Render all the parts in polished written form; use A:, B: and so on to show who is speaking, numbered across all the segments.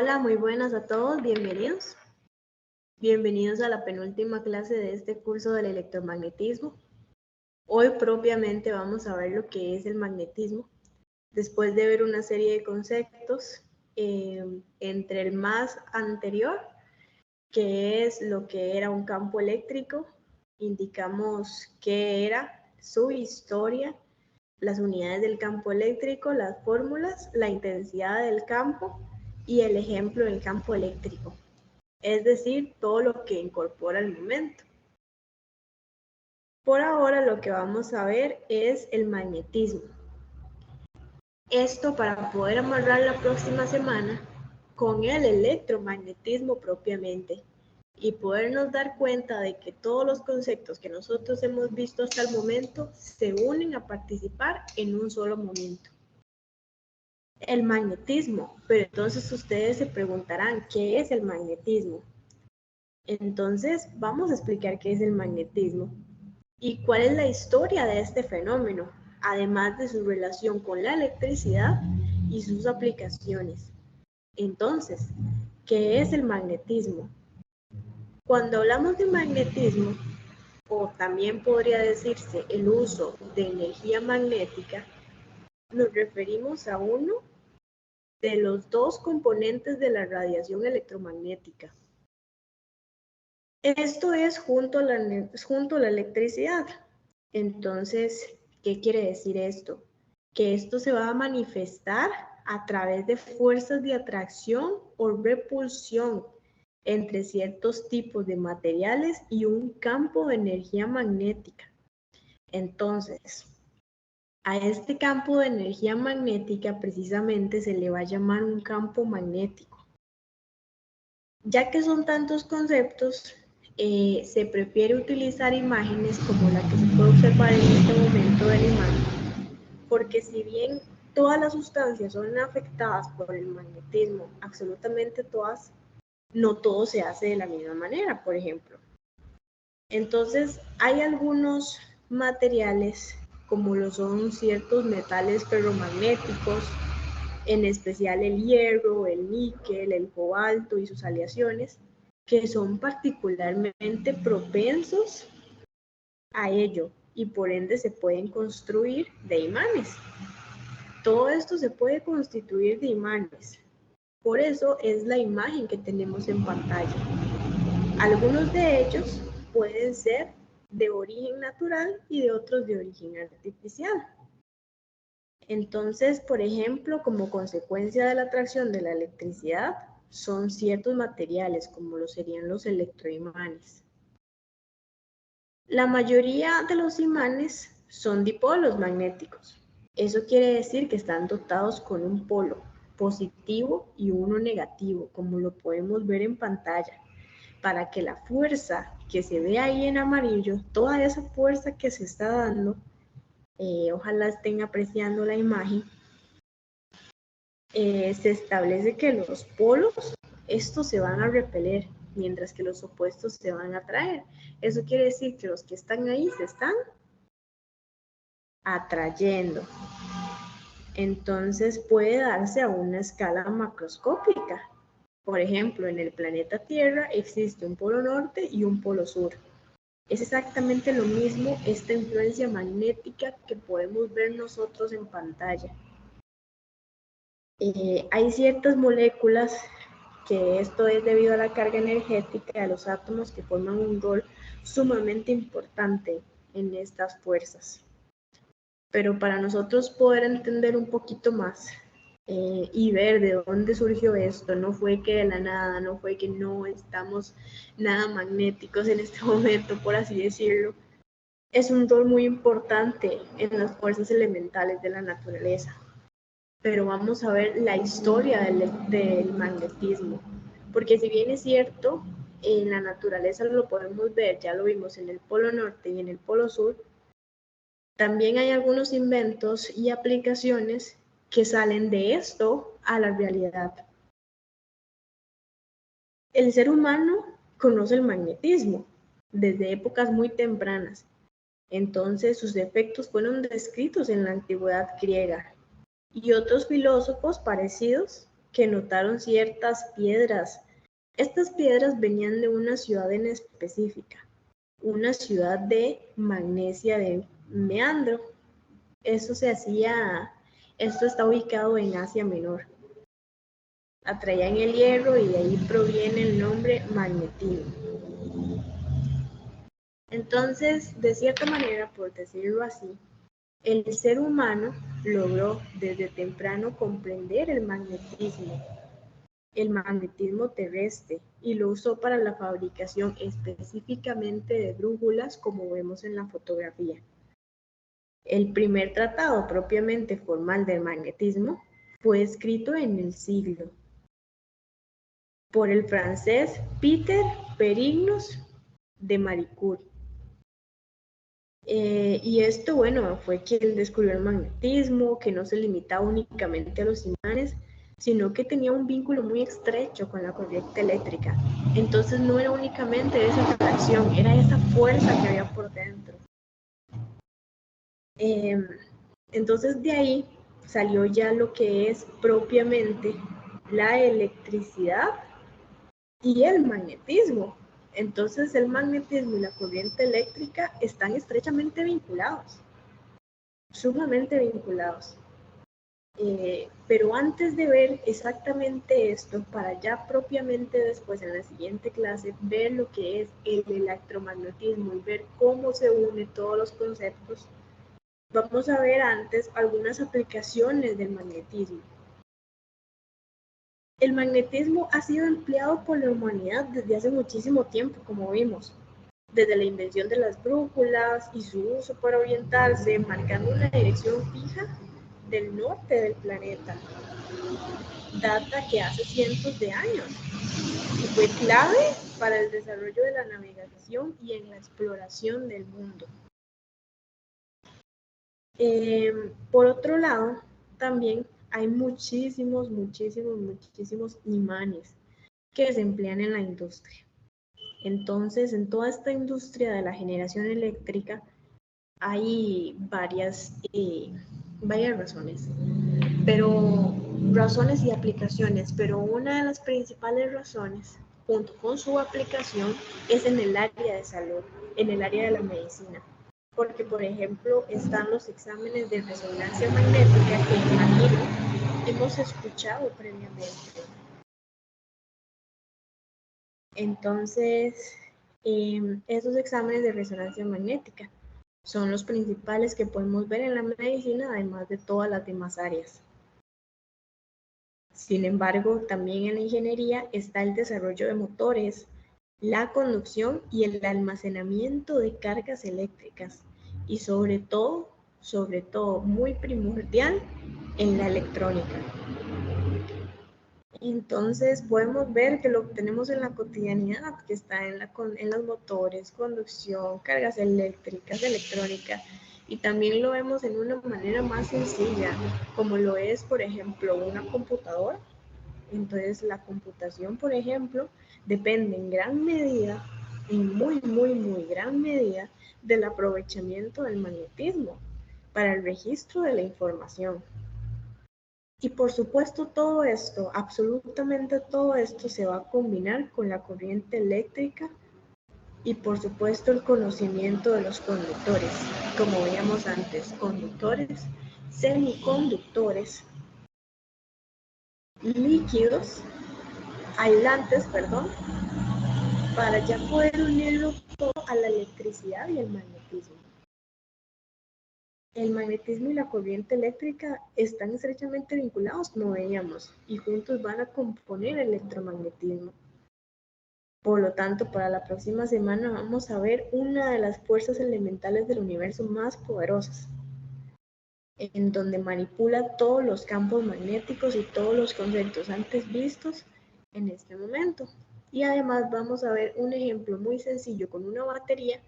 A: Hola, muy buenas a todos, bienvenidos. Bienvenidos a la penúltima clase de este curso del electromagnetismo. Hoy propiamente vamos a ver lo que es el magnetismo, después de ver una serie de conceptos entre el más anterior, que es lo que era un campo eléctrico, indicamos qué era, su historia, las unidades del campo eléctrico, las fórmulas, la intensidad del campo y el ejemplo del campo eléctrico, es decir, todo lo que incorpora el momento. Por ahora lo que vamos a ver es el magnetismo. Esto para poder amarrar la próxima semana con el electromagnetismo propiamente y podernos dar cuenta de que todos los conceptos que nosotros hemos visto hasta el momento se unen a participar en un solo momento. El magnetismo, pero entonces ustedes se preguntarán, ¿qué es el magnetismo? Entonces vamos a explicar qué es el magnetismo y cuál es la historia de este fenómeno, además de su relación con la electricidad y sus aplicaciones. Entonces, ¿qué es el magnetismo? Cuando hablamos de magnetismo, o también podría decirse el uso de energía magnética, nos referimos a uno de los dos componentes de la radiación electromagnética. Esto es junto a la electricidad. Entonces, ¿qué quiere decir esto? Que esto se va a manifestar a través de fuerzas de atracción o repulsión entre ciertos tipos de materiales y un campo de energía magnética. Entonces, a este campo de energía magnética precisamente se le va a llamar un campo magnético. Ya que son tantos conceptos, se prefiere utilizar imágenes como la que se puede observar en este momento de la imagen, porque si bien todas las sustancias son afectadas por el magnetismo, absolutamente todas, no todo se hace de la misma manera, por ejemplo. Entonces, hay algunos materiales, como lo son ciertos metales ferromagnéticos, en especial el hierro, el níquel, el cobalto y sus aleaciones, que son particularmente propensos a ello y por ende se pueden construir de imanes. Todo esto se puede constituir de imanes. Por eso es la imagen que tenemos en pantalla. Algunos de ellos pueden ser de origen natural y de otros de origen artificial. Entonces, por ejemplo, como consecuencia de la atracción de la electricidad, son ciertos materiales como lo serían los electroimanes. La mayoría de los imanes son dipolos magnéticos. Eso quiere decir que están dotados con un polo positivo y uno negativo, como lo podemos ver en pantalla, para que la fuerza que se ve ahí en amarillo, toda esa fuerza que se está dando, ojalá estén apreciando la imagen, se establece que los polos, estos se van a repeler, mientras que los opuestos se van a atraer. Eso quiere decir que los que están ahí se están atrayendo. Entonces puede darse a una escala macroscópica. Por ejemplo, en el planeta Tierra existe un polo norte y un polo sur. Es exactamente lo mismo esta influencia magnética que podemos ver nosotros en pantalla. Hay ciertas moléculas que esto es debido a la carga energética de los átomos que forman un rol sumamente importante en estas fuerzas. Pero para nosotros poder entender un poquito más y ver de dónde surgió esto, no fue que de la nada, no fue que no estamos nada magnéticos en este momento, por así decirlo, es un rol muy importante en las fuerzas elementales de la naturaleza. Pero vamos a ver la historia del magnetismo, porque si bien es cierto, en la naturaleza lo podemos ver, ya lo vimos en el polo norte y en el polo sur, también hay algunos inventos y aplicaciones que salen de esto a la realidad. El ser humano conoce el magnetismo desde épocas muy tempranas, entonces sus efectos fueron descritos en la antigüedad griega y otros filósofos parecidos que notaron ciertas piedras. Estas piedras venían de una ciudad en específica, una ciudad de Magnesia de Meandro. Esto está ubicado en Asia Menor. Atraían el hierro y de ahí proviene el nombre magnetismo. Entonces, de cierta manera, por decirlo así, el ser humano logró desde temprano comprender el magnetismo terrestre, y lo usó para la fabricación específicamente de brújulas, como vemos en la fotografía. El primer tratado propiamente formal del magnetismo fue escrito en el siglo por el francés Peter Pérignus de Maricourt. Y esto, bueno, fue quien descubrió el magnetismo, que no se limitaba únicamente a los imanes, sino que tenía un vínculo muy estrecho con la corriente eléctrica. Entonces no era únicamente esa atracción, era esa fuerza que había por dentro. Entonces de ahí salió ya lo que es propiamente la electricidad y el magnetismo. Entonces el magnetismo y la corriente eléctrica están estrechamente vinculados, sumamente vinculados. Pero antes de ver exactamente esto, para ya propiamente después en la siguiente clase ver lo que es el electromagnetismo y ver cómo se unen todos los conceptos, vamos a ver antes algunas aplicaciones del magnetismo. El magnetismo ha sido empleado por la humanidad desde hace muchísimo tiempo, como vimos, desde la invención de las brújulas y su uso para orientarse, marcando una dirección fija del norte del planeta. Data que hace cientos de años y fue clave para el desarrollo de la navegación y en la exploración del mundo. Por otro lado, también hay muchísimos imanes que se emplean en la industria. Entonces, en toda esta industria de la generación eléctrica hay varias razones, razones y aplicaciones, pero una de las principales razones, junto con su aplicación, es en el área de salud, en el área de la medicina. Porque, por ejemplo, están los exámenes de resonancia magnética que imagino hemos escuchado previamente. Entonces, esos exámenes de resonancia magnética son los principales que podemos ver en la medicina, además de todas las demás áreas. Sin embargo, también en la ingeniería está el desarrollo de motores, la conducción y el almacenamiento de cargas eléctricas, y sobre todo, muy primordial, en la electrónica. Entonces podemos ver que lo que tenemos en la cotidianidad, que está en los motores, conducción, cargas eléctricas, electrónica, y también lo vemos en una manera más sencilla, como lo es, por ejemplo, una computadora. Entonces la computación, por ejemplo, depende en gran medida, en muy gran medida, del aprovechamiento del magnetismo para el registro de la información. Y por supuesto todo esto, absolutamente todo esto se va a combinar con la corriente eléctrica y por supuesto el conocimiento de los conductores, como veíamos antes, conductores, semiconductores, líquidos, aislantes, para ya poder unirlo todo a la electricidad y el magnetismo. El magnetismo y la corriente eléctrica están estrechamente vinculados, como veíamos, y juntos van a componer el electromagnetismo. Por lo tanto, para la próxima semana vamos a ver una de las fuerzas elementales del universo más poderosas, en donde manipula todos los campos magnéticos y todos los conceptos antes vistos en este momento. Y además vamos a ver un ejemplo muy sencillo con una batería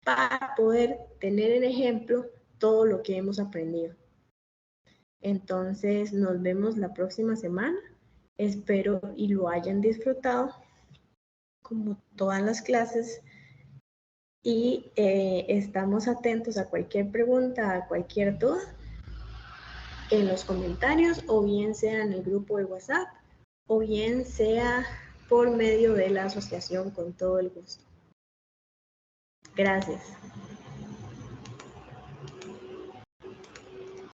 A: para poder tener en ejemplo todo lo que hemos aprendido. Entonces nos vemos la próxima semana. Espero y lo hayan disfrutado como todas las clases, y estamos atentos a cualquier pregunta, a cualquier duda en los comentarios, o bien sea en el grupo de WhatsApp, o bien sea por medio de la asociación con todo el gusto. Gracias.